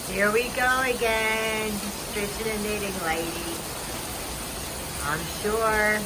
Here we go again, stitching and knitting, lady. I'm sure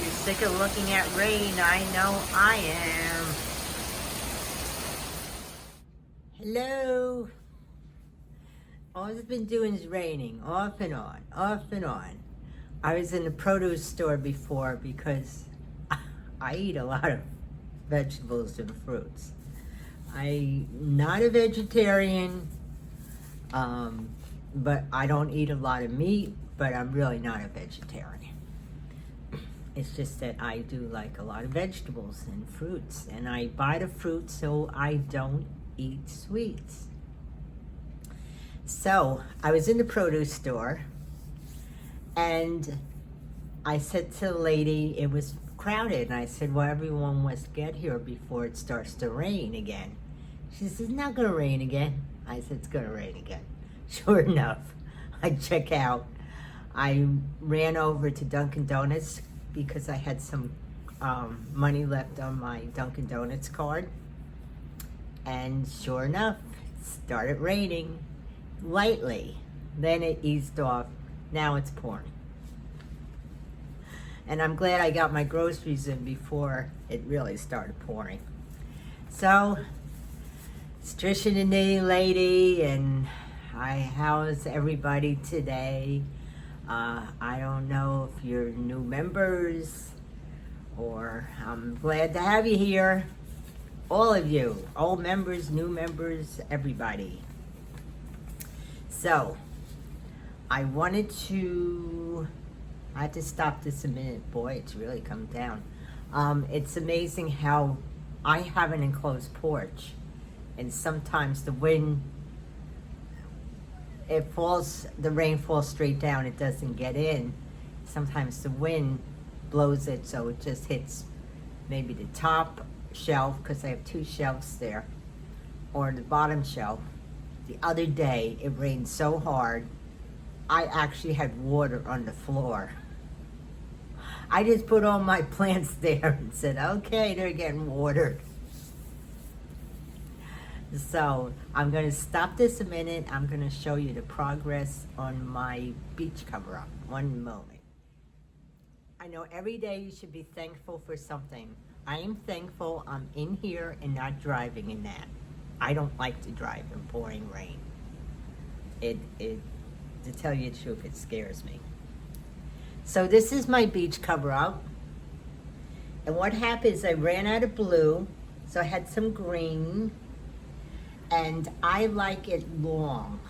you're sick of looking at rain. I know I am. Hello. All it's been doing is raining, off and on, off and on. I was in the produce store before because I eat a lot of vegetables and fruits. I'm not a vegetarian, but I don't eat a lot of meat, but I'm really not a vegetarian. It's just that I do like a lot of vegetables and fruits, and I buy the fruit so I don't eat sweets. So I was in the produce store, and I said to the lady, it was crowded, and I said, well, everyone must get here before it starts to rain again. She says, it's not gonna rain again. I said, it's gonna rain again. Sure enough, I check out. I ran over to Dunkin' Donuts because I had some money left on my Dunkin' Donuts card. And sure enough, it started raining lightly. Then it eased off. Now it's pouring. And I'm glad I got my groceries in before it really started pouring. So, it's Trish and the Knitting Lady, and how's everybody today? I don't know if you're new members, or I'm glad to have you here. All of you, old members, new members, everybody. So, I had to stop this a minute. Boy, it's really come down. It's amazing how I have an enclosed porch, and sometimes the wind, the rain falls straight down, it doesn't get in. Sometimes the wind blows it so it just hits maybe the top shelf, because I have two shelves there, or the bottom shelf. The other day, it rained so hard, I actually had water on the floor. I just put all my plants there and said, okay, they're getting watered. So I'm going to stop this a minute. I'm going to show you the progress on my beach cover-up. One moment. I know every day you should be thankful for something. I am thankful I'm in here and not driving in that. I don't like to drive in pouring rain. To tell you the truth, it scares me. So this is my beach cover-up. And what happened is I ran out of blue, so I had some green, and I like it long.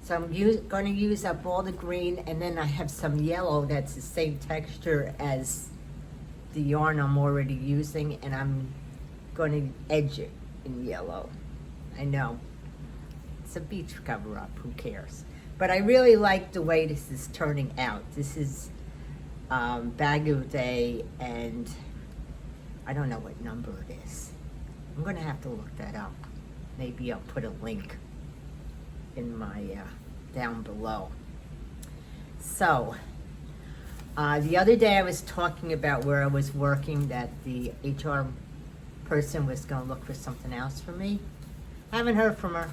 So I'm going to use up all the green, and then I have some yellow that's the same texture as the yarn I'm already using, and I'm going to edge it in yellow. I know, it's a beach cover-up, who cares? But I really like the way this is turning out. This is Bagu Day, and I don't know what number it is. I'm going to have to look that up. Maybe I'll put a link in my down below. So, the other day I was talking about where I was working, that the HR person was going to look for something else for me. Haven't heard from her.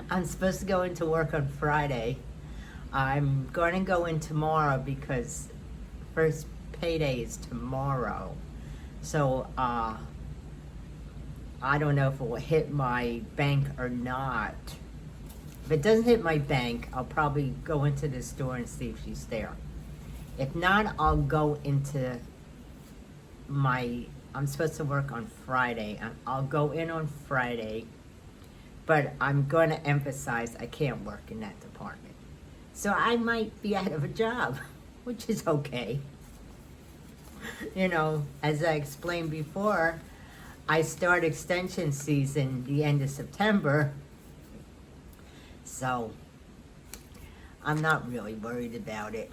I'm supposed to go into work on Friday. I'm going to go in tomorrow because first payday is tomorrow. So, I don't know if it will hit my bank or not. If it doesn't hit my bank, I'll probably go into the store and see if she's there. If not, I'll go into I'm supposed to work on Friday. I'll go in on Friday, but I'm going to emphasize I can't work in that department. So I might be out of a job, which is okay. You know, as I explained before, I start extension season the end of September, so I'm not really worried about it,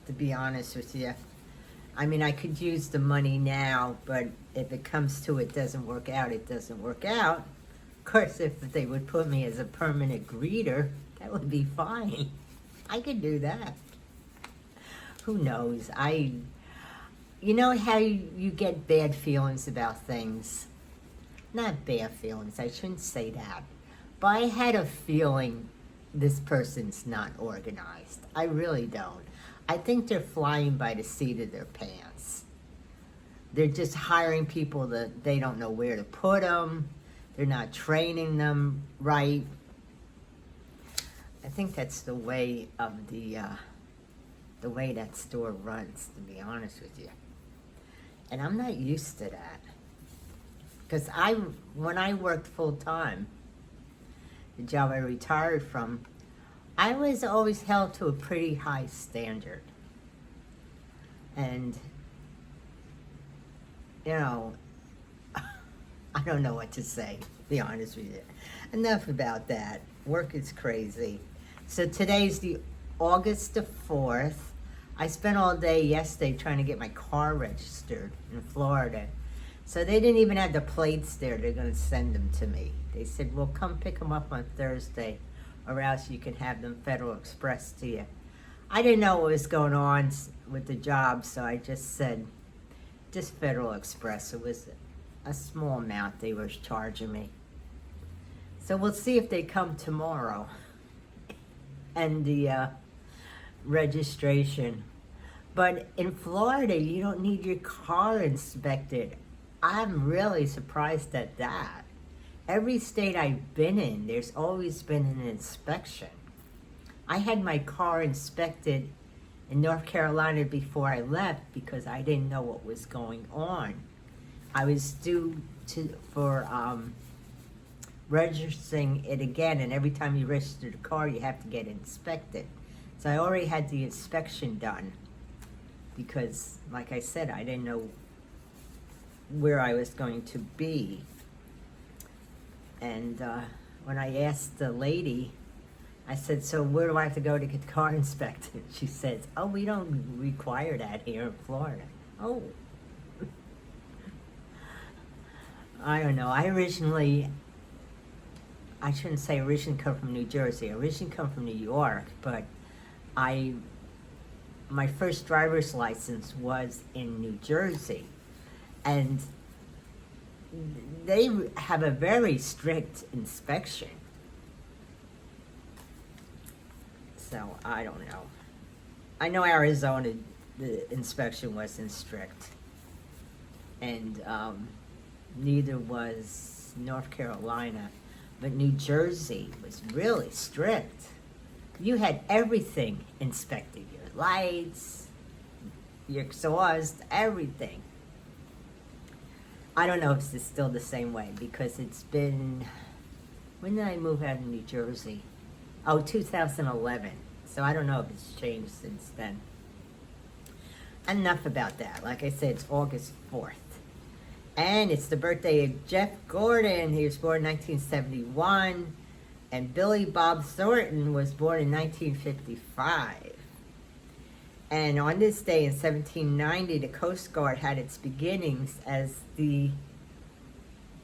to be honest with you. I mean, I could use the money now, but if it comes to it doesn't work out, it doesn't work out. Of course, if they would put me as a permanent greeter, that would be fine. I could do that. Who knows? You know how you get bad feelings about things? Not bad feelings, I shouldn't say that. But I had a feeling this person's not organized. I really don't. I think they're flying by the seat of their pants. They're just hiring people that they don't know where to put them. They're not training them right. I think that's the way of the way that store runs, to be honest with you. And I'm not used to that. Because when I worked full time, the job I retired from, I was always held to a pretty high standard. And, you know, I don't know what to say, to be honest with you. Enough about that. Work is crazy. So today's the August the 4th. I spent all day yesterday trying to get my car registered in Florida. So they didn't even have the plates there. They're going to send them to me. They said, well, come pick them up on Thursday, or else you can have them Federal Express to you. I didn't know what was going on with the job, so I just said, just Federal Express. It was a small amount they were charging me. So we'll see if they come tomorrow. And the registration. But in Florida, you don't need your car inspected. I'm really surprised at that. Every state I've been in, there's always been an inspection. I had my car inspected in North Carolina before I left because I didn't know what was going on. I was due for registering it again, and every time you register the car, you have to get it inspected. So I already had the inspection done because, like I said, I didn't know where I was going to be. And when I asked the lady, I said, so where do I have to go to get the car inspected? She says, oh, we don't require that here in Florida. Oh. I don't know. I shouldn't say originally come from New Jersey. I originally come from New York, but my first driver's license was in New Jersey. And they have a very strict inspection. So, I don't know. I know Arizona, the inspection wasn't strict. And neither was North Carolina. But New Jersey was really strict. You had everything inspected. Your lights, your exhaust, everything. I don't know if it's still the same way because it's been, when did I move out of New Jersey? Oh, 2011. So I don't know if it's changed since then. Enough about that. Like I said, it's August 4th. And it's the birthday of Jeff Gordon. He was born in 1971. And Billy Bob Thornton was born in 1955. And on this day in 1790, the Coast Guard had its beginnings as the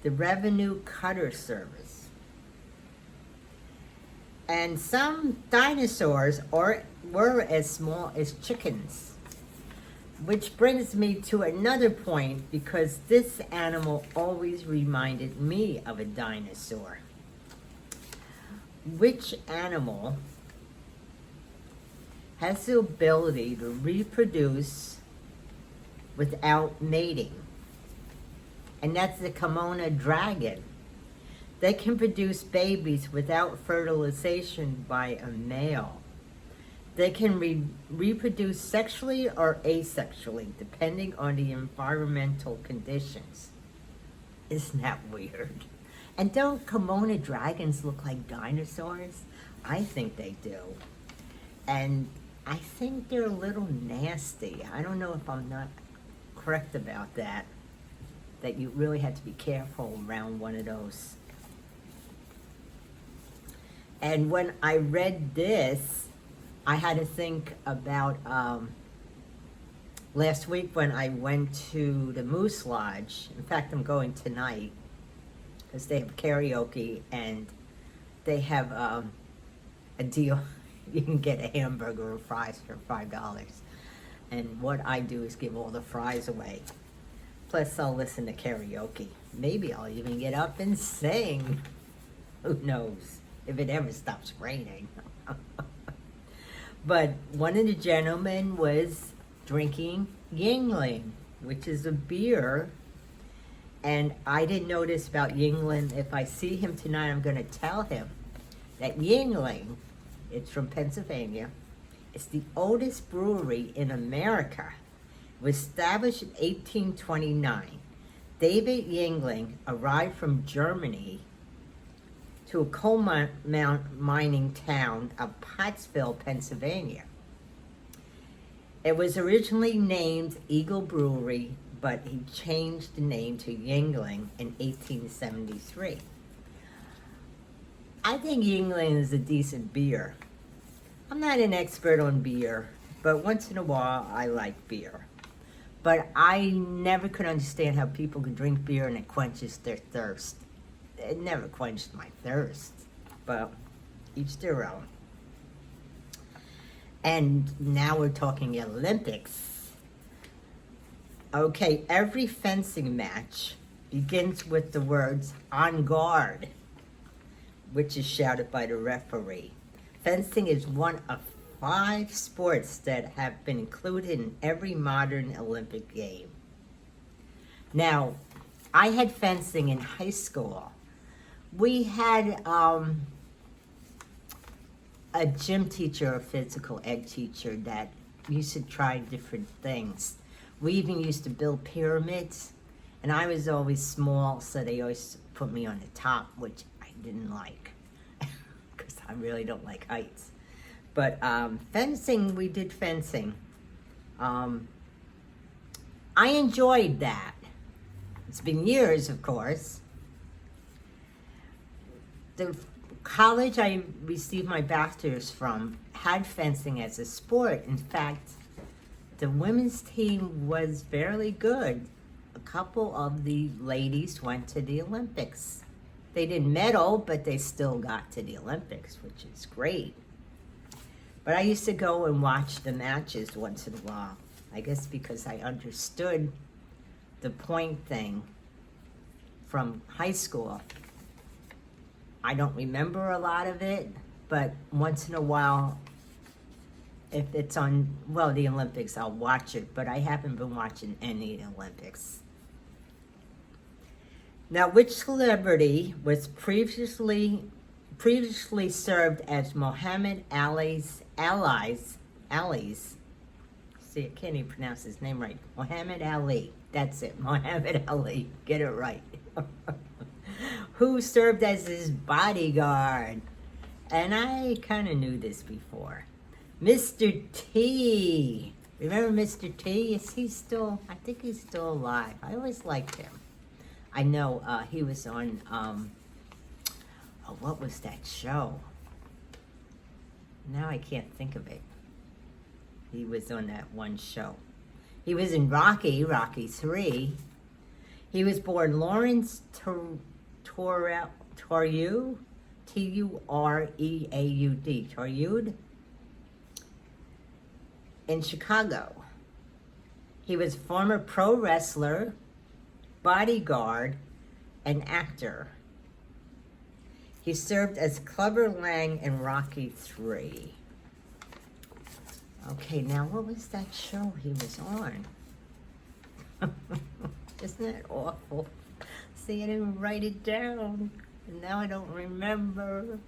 Revenue Cutter Service. And some dinosaurs were as small as chickens. Which brings me to another point, because this animal always reminded me of a dinosaur. Which animal has the ability to reproduce without mating? And that's the Komodo dragon. They can produce babies without fertilization by a male. They can reproduce sexually or asexually, depending on the environmental conditions. Isn't that weird? And don't Komodo dragons look like dinosaurs? I think they do. And I think they're a little nasty. I don't know if I'm not correct about that. That you really have to be careful around one of those. And when I read this, I had to think about last week when I went to the Moose Lodge. In fact, I'm going tonight because they have karaoke and they have a deal. You can get a hamburger or fries for $5. And what I do is give all the fries away. Plus, I'll listen to karaoke. Maybe I'll even get up and sing. Who knows if it ever stops raining. But one of the gentlemen was drinking Yingling, which is a beer. And I didn't know this about Yingling. If I see him tonight, I'm going to tell him that Yingling, it's from Pennsylvania, it's the oldest brewery in America. It was established in 1829. David Yingling arrived from Germany to a coal mining town of Pottsville, Pennsylvania. It was originally named Eagle Brewery, but he changed the name to Yingling in 1873. I think Yingling is a decent beer. I'm not an expert on beer, but once in a while I like beer. But I never could understand how people could drink beer and it quenches their thirst. It never quenched my thirst, but each their own. And now we're talking Olympics. Okay, every fencing match begins with the words "on guard," which is shouted by the referee. Fencing is one of 5 sports that have been included in every modern Olympic game. Now, I had fencing in high school. We had a gym teacher, a physical ed teacher that used to try different things. We even used to build pyramids, and I was always small, so they always put me on the top, which I didn't like, because I really don't like heights. But fencing, we did fencing. I enjoyed that. It's been years, of course. The college I received my bachelor's from had fencing as a sport. In fact, the women's team was fairly good. A couple of the ladies went to the Olympics. They didn't medal, but they still got to the Olympics, which is great. But I used to go and watch the matches once in a while. I guess because I understood the point thing from high school. I don't remember a lot of it, but once in a while, if it's on, well, the Olympics, I'll watch it, but I haven't been watching any Olympics. Now, which celebrity was previously served as Muhammad Ali's allies? See, I can't even pronounce his name right. Muhammad Ali. That's it, Muhammad Ali. Get it right. Who served as his bodyguard? And I kind of knew this before. Mr. T. Remember Mr. T? Is he still, I think he's still alive. I always liked him. I know he was on, what was that show? Now I can't think of it. He was on that one show. He was in Rocky 3. He was born Lawrence Tureaud, Tureaud, Tureaud, in Chicago. He was former pro wrestler, bodyguard, and actor. He served as Clubber Lang in Rocky 3. Okay, now what was that show he was on? Isn't that awful? See, I didn't write it down, and now I don't remember.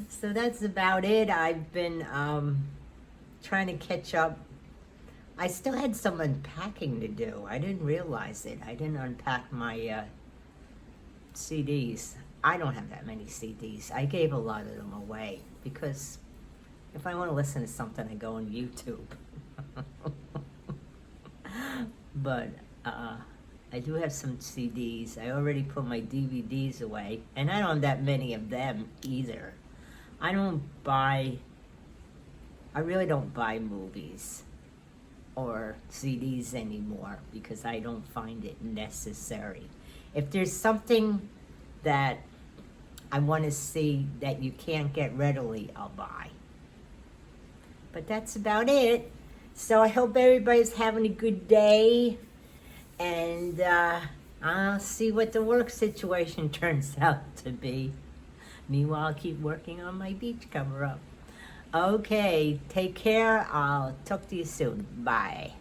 So that's about it. I've been trying to catch up. I still had some unpacking to do. I didn't realize it. I didn't unpack my CDs. I don't have that many CDs. I gave a lot of them away because if I want to listen to something, I go on YouTube. But I do have some CDs. I already put my DVDs away, and I don't have that many of them either. I really don't buy movies or CDs anymore because I don't find it necessary. If there's something that I want to see that you can't get readily, I'll buy. But that's about it. So I hope everybody's having a good day, and I'll see what the work situation turns out to be. Meanwhile, I'll keep working on my beach cover up. Okay, take care. I'll talk to you soon. Bye.